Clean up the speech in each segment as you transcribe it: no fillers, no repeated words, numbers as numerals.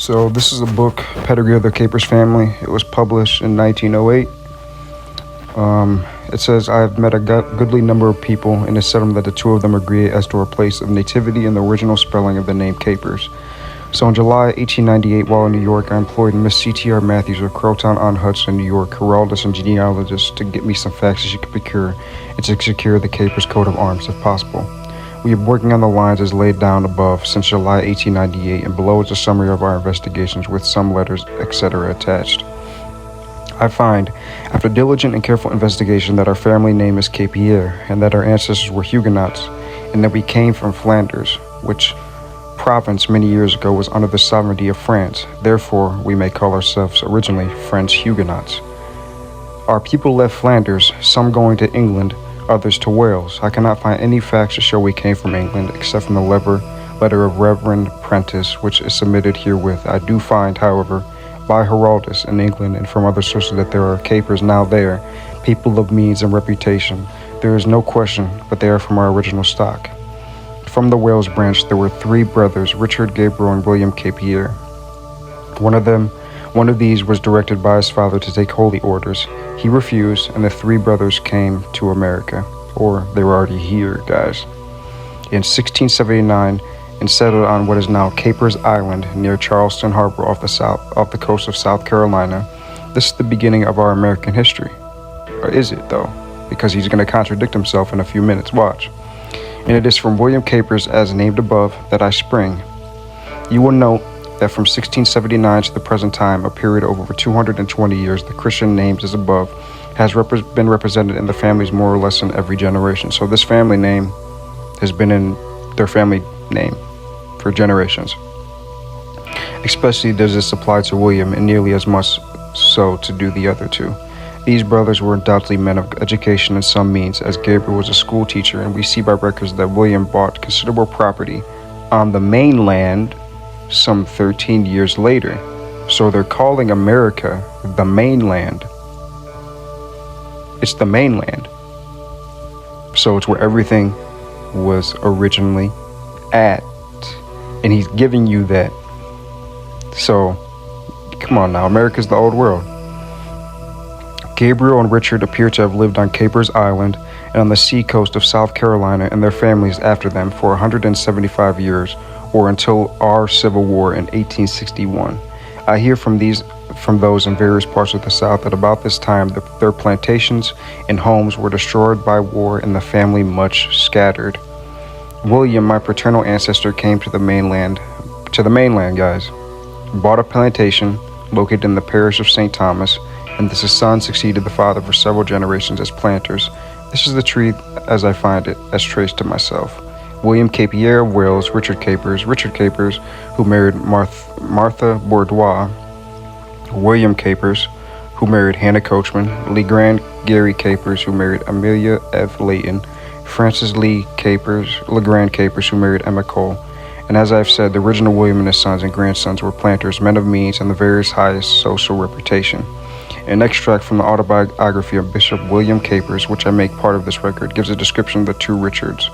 So this is a book, Pedigree of the Capers Family. It was published in 1908. It says, I have met a goodly number of people, and it's settled that the two of them agree as to our place of nativity and the original spelling of the name Capers. So in July 1898, while in New York, I employed Miss C.T.R. Matthews of Crowtown-on-Hudson, New York, heraldist and genealogist, to get me some facts that she could procure and to secure the Capers coat of arms, if possible. We are working on the lines as laid down above since July 1898, and below is a summary of our investigations with some letters, etc. attached. I find, after diligent and careful investigation, that our family name is Capier, and that our ancestors were Huguenots, and that we came from Flanders, which province many years ago was under the sovereignty of France. Therefore, we may call ourselves originally French Huguenots. Our people left Flanders, some going to England, others to Wales. I cannot find any facts to show we came from England, except from the letter of Reverend Prentice, which is submitted herewith. I do find, however, by heraldists in England and from other sources that there are Capers now there, people of means and reputation. There is no question, but they are from our original stock. From the Wales branch, there were three brothers, Richard, Gabriel, and William Capier. One of these was directed by his father to take holy orders. He refused, and the three brothers came to America, or they were already here, guys, in 1679, and settled on what is now Capers Island near Charleston Harbor off the coast of South Carolina. This is the beginning of our American history. Or is it, though? Because he's going to contradict himself in a few minutes. Watch. And it is from William Capers, as named above, that I spring. You will note that from 1679 to the present time, a period of over 220 years, the Christian names as above has been represented in the families more or less in every generation. So this family name has been in their family name for generations. Especially does this apply to William, and nearly as much so to do the other two. These brothers were undoubtedly men of education and some means, as Gabriel was a school teacher, and we see by records that William bought considerable property on the mainland some 13 years later. So they're calling America the mainland. It's the mainland. So it's where everything was originally at. And he's giving you that. So, come on now, America's the old world. Gabriel and Richard appear to have lived on Capers Island and on the sea coast of South Carolina, and their families after them for 175 years, or until our Civil War in 1861. I hear from those in various parts of the South that about this time their plantations and homes were destroyed by war and the family much scattered. William, my paternal ancestor, came to the mainland, guys, bought a plantation located in the parish of St. Thomas, and this son succeeded the father for several generations as planters. This is the tree as I find it, as traced to myself. William Capier of Wales, Richard Capers, who married Martha Bourdois, William Capers, who married Hannah Coachman, LeGrand Gary Capers, who married Amelia F. Layton, Francis LeGrand Capers, who married Emma Cole. And as I've said, the original William and his sons and grandsons were planters, men of means, and the various highest social reputation. An extract from the autobiography of Bishop William Capers, which I make part of this record, gives a description of the two Richards.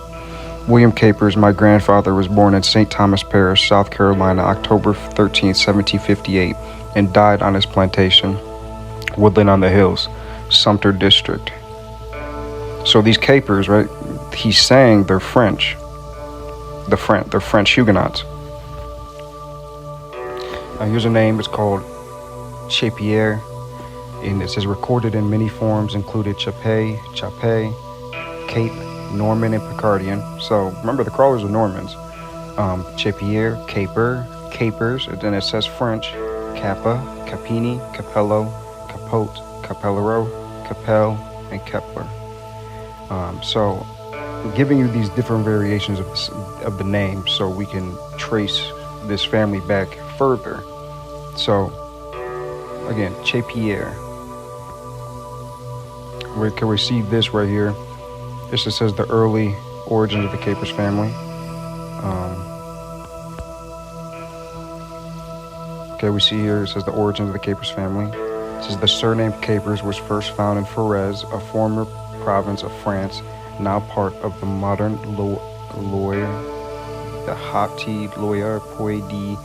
William Capers, my grandfather, was born in St. Thomas Parish, South Carolina, October 13, 1758, and died on his plantation, Woodland on the Hills, Sumter District. So these Capers, right, he's saying they're French. They're French Huguenots. Now here's a name, it's called Chapier, and it says recorded in many forms, included Chape, Cape, Norman, and Picardian. So remember, the crawlers are Normans. Chapier, Caper, Capers, and then it says French, Kappa, Capini, Capello, Capote, Capellero, Capel, and Kepler. So giving you these different variations of the name so we can trace this family back further. So again, Chapier. We can receive this right here. This just says the early origins of the Capers family. Okay, we see here it says the origins of the Capers family. It says the surname Capers was first found in Forez, a former province of France, now part of the modern Loire, the Haute Loire, Puy de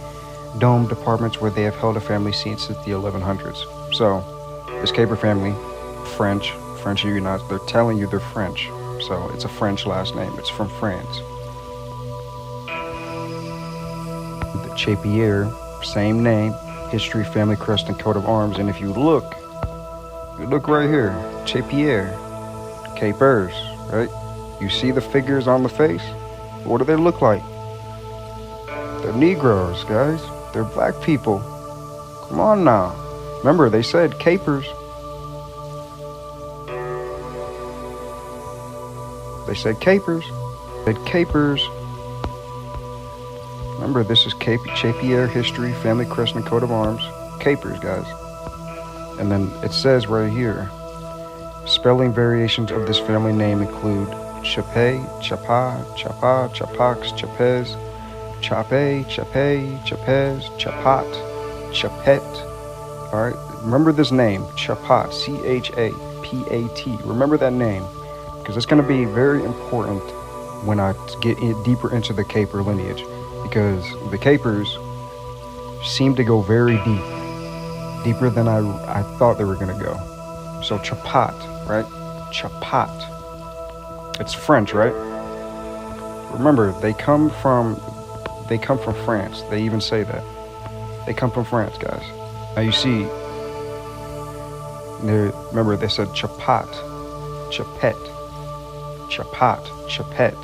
domed apartments where they have held a family seat since the 1100s. So, this Caper family, French Huguenots, they're telling you they're French. So, it's a French last name. It's from France. The Chapier, same name, history, family crest, and coat of arms. And if you look right here, Chapier, Capers, right? You see the figures on the face? What do they look like? They're Negroes, guys. They're black people. Come on now. Remember, they said capers. They said capers. They said capers. Remember, this is Chapier history, family crest, and coat of arms. Capers, guys. And then it says right here, spelling variations of this family name include Chape, Chapa, Chapa, Chapax, Chapez, Chape, Chape, Chapez, Chapat, Chapet. All right, remember this name, Chapat, C-H-A-P-A-T. Remember that name, because it's going to be very important when I get deeper into the Caper lineage, because the Capers seem to go very deep, deeper than I thought they were going to go. So Chapat, right? Chapat. It's French, right? Remember, they come from France. They even say that. They come from France, guys. Now you see, remember they said Chapat, Chapet, Chapat, Chapet.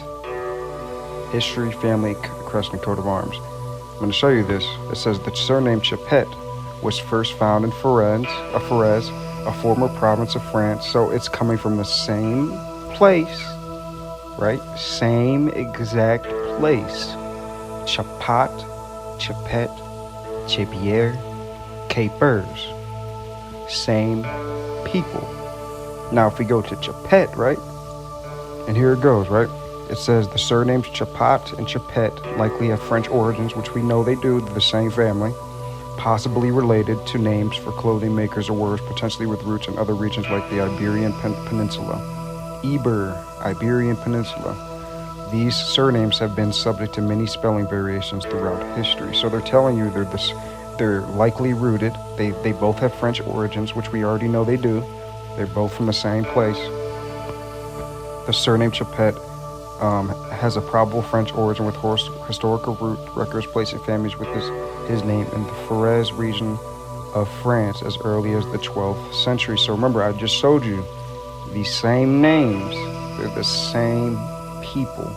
History, family, crest, and coat of arms. I'm going to show you this. It says the surname Chapet was first found in Forez, a former province of France. So it's coming from the same place, right? Same exact place. Chapat, Chapet, Chapier, Capers. Same people. Now if we go to Chapet, right? And here it goes, right? It says the surnames Chapat and Chapet likely have French origins, which we know they do, they're the same family, possibly related to names for clothing makers or words, potentially with roots in other regions like the Iberian Peninsula. Iberian Peninsula. These surnames have been subject to many spelling variations throughout history. So they're telling you they're likely rooted. They both have French origins, which we already know they do. They're both from the same place. The surname Chapet has a probable French origin with historical root records placing families with his name in the Forez region of France as early as the 12th century. So remember, I just showed you these same names. They're the same people.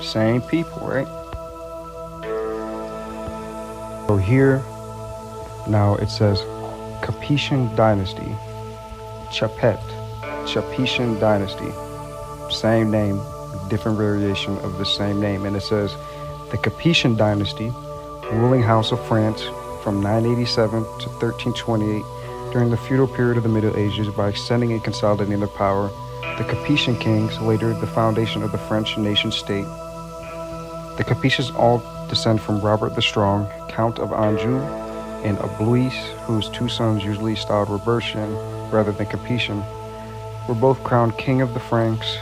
Same people, right? So here, now it says Capetion dynasty, Chapet, Capetian dynasty. Same name, different variation of the same name. And it says the Capetian dynasty, ruling house of France from 987 to 1328 during the feudal period of the Middle Ages by extending and consolidating their power. The Capetian kings, later the foundation of the French nation-state. The Capetians all descend from Robert the Strong, Count of Anjou, and of Blois, whose two sons, usually styled Robertian rather than Capetian, were both crowned king of the Franks.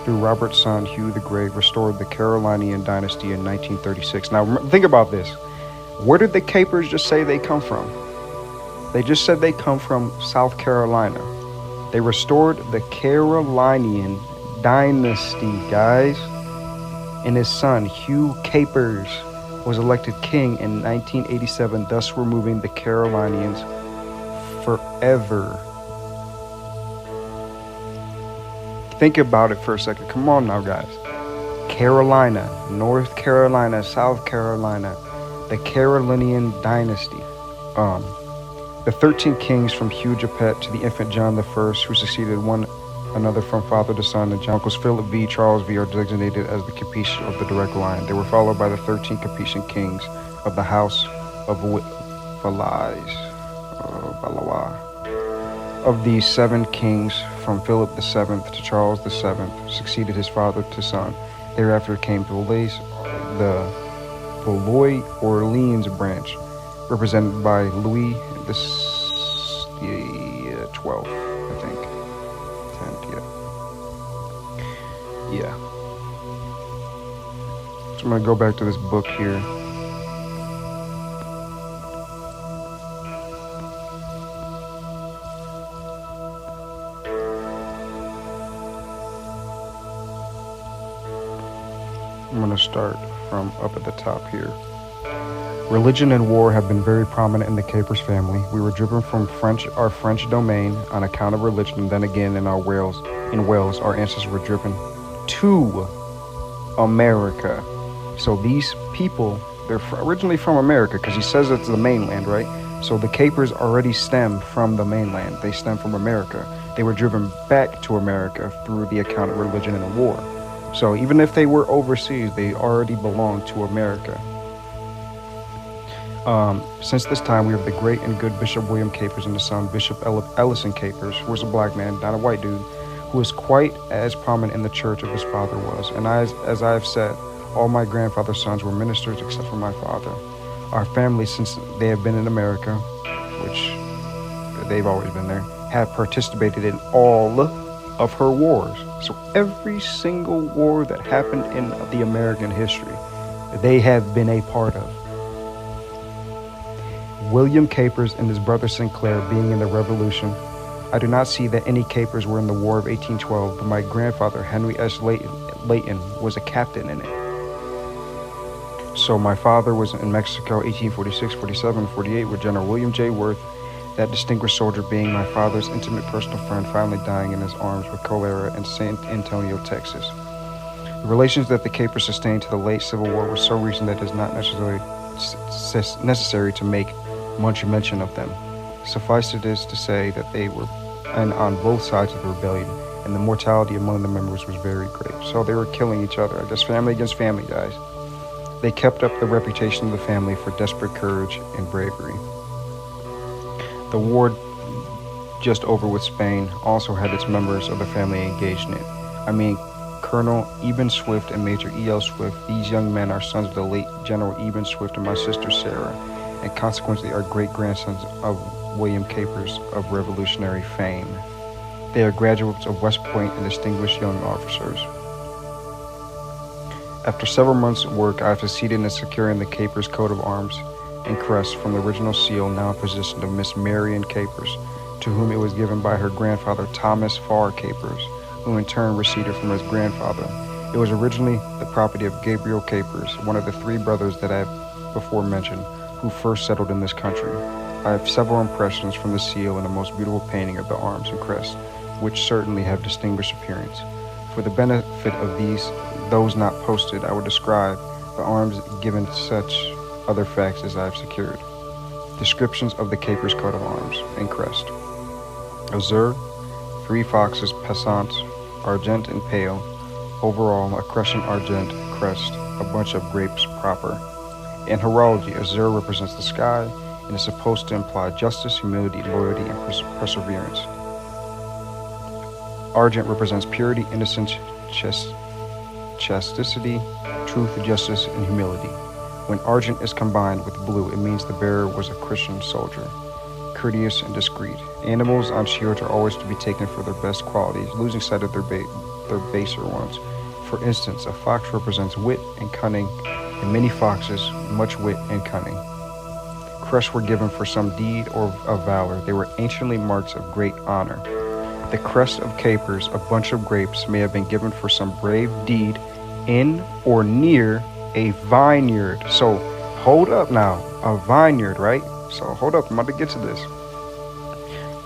Through Robert's son, Hugh the Great, restored the Carolingian dynasty in 1936. Now, think about this. Where did the Capers just say they come from? They just said they come from South Carolina. They restored the Carolingian dynasty, guys. And his son, Hugh Capers, was elected king in 1987, thus removing the Carolinians forever. Think about it for a second. Come on now, guys. Carolina, North Carolina, South Carolina, the Carolingian dynasty. The 13 kings from Hugh Capet to the infant John I, who succeeded one another from father to son, and John uncles Philip V, Charles V are designated as the Capetion of the direct line. They were followed by the 13 Capetian kings of the house of Valois. Of these 7 kings, from Philip VII to Charles VII, succeeded his father to son. Thereafter came the Valois Orleans branch, represented by Louis the 12th, I think. 10th, yeah. So I'm going to go back to this book here. I'm going to start from up at the top here. Religion and war have been very prominent in the Capers family. We were driven from our French domain on account of religion, and then again in Wales, our ancestors were driven to America. So these people, they're originally from America, because he says it's the mainland, right? So the Capers already stem from the mainland. They stem from America. They were driven back to America through the account of religion and war. So even if they were overseas, they already belonged to America. Since this time, we have the great and good Bishop William Capers and his son, Bishop Ellison Capers, who was a black man, not a white dude, who was quite as prominent in the church as his father was. And as I have said, all my grandfather's sons were ministers except for my father. Our family, since they have been in America, which they've always been there, have participated in all of her wars. So every single war that happened in the American history, they have been a part of. William Capers and his brother Sinclair being in the Revolution, I do not see that any Capers were in the War of 1812, but my grandfather, Henry S. Layton, was a captain in it. So my father was in Mexico 1846, 47, 48 with General William J. Worth, that distinguished soldier being my father's intimate personal friend, finally dying in his arms with cholera in San Antonio, Texas. The relations that the Capers sustained to the late Civil War were so recent that it is not necessary to make much mention of them. Suffice it is to say that they were on both sides of the rebellion, and the mortality among the members was very great. So they were killing each other. I guess family against family, guys. They kept up the reputation of the family for desperate courage and bravery. The war just over with Spain also had its members of the family engaged in it. I mean, Colonel Eben Swift and Major E.L. Swift. These young men are sons of the late General Eben Swift and my sister Sarah, and consequently are great-grandsons of William Capers of Revolutionary fame. They are graduates of West Point and distinguished young officers. After several months' work, I have succeeded in securing the Capers coat of arms and crest from the original seal now in possession of Miss Marion Capers, to whom it was given by her grandfather Thomas Farr Capers, who in turn received it from his grandfather. It was originally the property of Gabriel Capers, one of the three brothers that I have before mentioned, who first settled in this country. I have several impressions from the seal and a most beautiful painting of the arms and crest, which certainly have distinguished appearance. For the benefit of those not posted, I will describe the arms given such other facts as I have secured. Descriptions of the Capers coat of arms and crest. Azure, 3 foxes, passant, argent and pale, overall a crescent argent crest, a bunch of grapes proper. In heraldry, azure represents the sky and is supposed to imply justice, humility, loyalty, and perseverance. Argent represents purity, innocence, chastity, truth, justice, and humility. When argent is combined with blue, it means the bearer was a Christian soldier, courteous and discreet. Animals on shields are always to be taken for their best qualities, losing sight of their baser ones. For instance, a fox represents wit and cunning, and many foxes, much wit and cunning. Crests were given for some deed or of valor. They were anciently marks of great honor. The crest of Capers, a bunch of grapes, may have been given for some brave deed in or near a vineyard. So, hold up now. A vineyard, right? So, hold up. I'm about to get to this.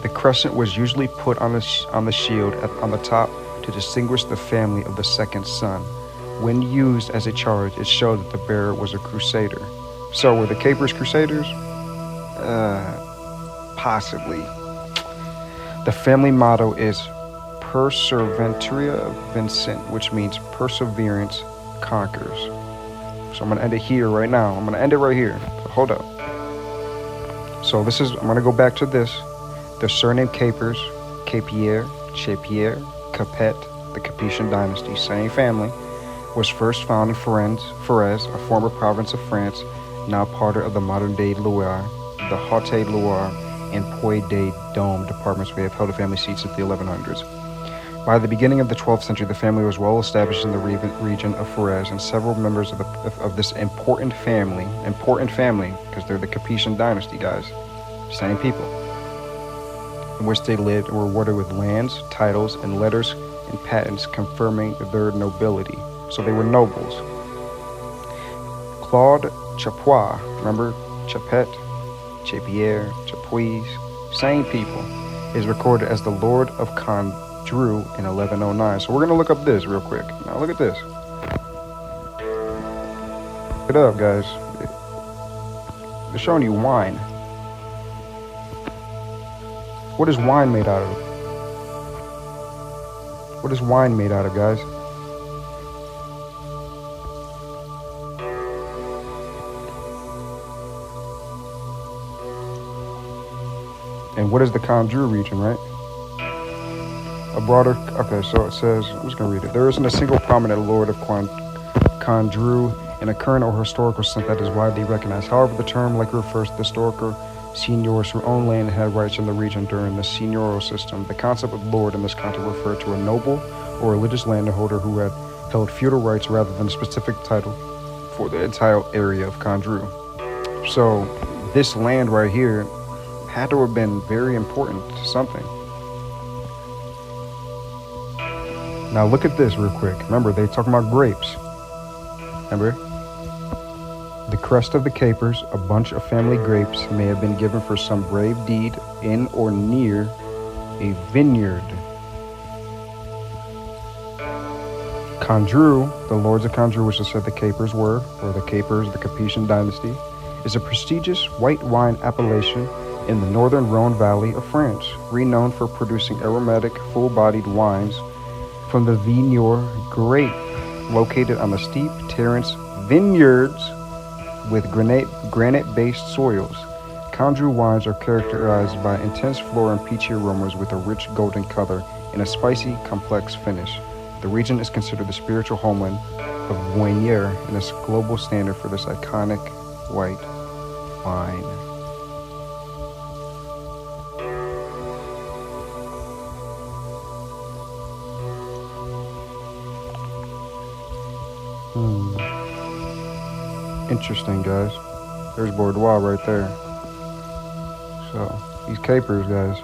The crescent was usually put on the shield on the top to distinguish the family of the second son. When used as a charge, it showed that the bearer was a crusader. So, were the Capers crusaders? Possibly. The family motto is Perseventia Vincent, which means perseverance conquers. So I'm going to end it here right now. I'm going to end it right here. Hold up. So I'm going to go back to this. The surname Capers, Capier, Chapier, Capet, the Capetion dynasty, same family, was first found in Forez, a former province of France, now part of the modern-day Loire, the Haute-Loire, and Puy-de-Dôme departments may have held a family seat since the 1100s. By the beginning of the 12th century, the family was well established in the region of Forez, and several members of this important family, because they're the Capetion dynasty, guys, same people, in which they lived, were awarded with lands, titles, and letters and patents confirming their nobility. So they were nobles. Claude Chapois, remember Chapet, Chapierre, Chapuis, same people, is recorded as the Lord of Condru in 1109. So we're going to look up this real quick. Now look at this. Look it up, guys. They're showing you wine. What is wine made out of? What is wine made out of, guys? And what is the Condru region, right? Okay, so it says, I'm just going to read it. There isn't a single prominent lord of Condru in a current or historical sense that is widely recognized. However, the term likely refers to the historical seigneurs who owned land and had rights in the region during the seigneurial system. The concept of lord in this context referred to a noble or religious landholder who had held feudal rights rather than a specific title for the entire area of Condru. So this land right here had to have been very important to something. Now look at this real quick. Remember, they're talking about grapes. Remember? The crest of the capers, a bunch of family grapes, may have been given for some brave deed in or near a vineyard. Condru, the lords of Condru, which is said the capers were, or the capers, the Capetion dynasty, is a prestigious white wine appellation in the northern Rhone Valley of France, renowned for producing aromatic, full-bodied wines from the Vigneur grape, located on the steep terrace vineyards with granite-based soils. Condru wines are characterized by intense floral and peachy aromas with a rich golden color and a spicy, complex finish. The region is considered the spiritual homeland of Viognier and is global standard for this iconic white wine. Interesting, guys. There's Bordeaux right there. So, these capers, guys.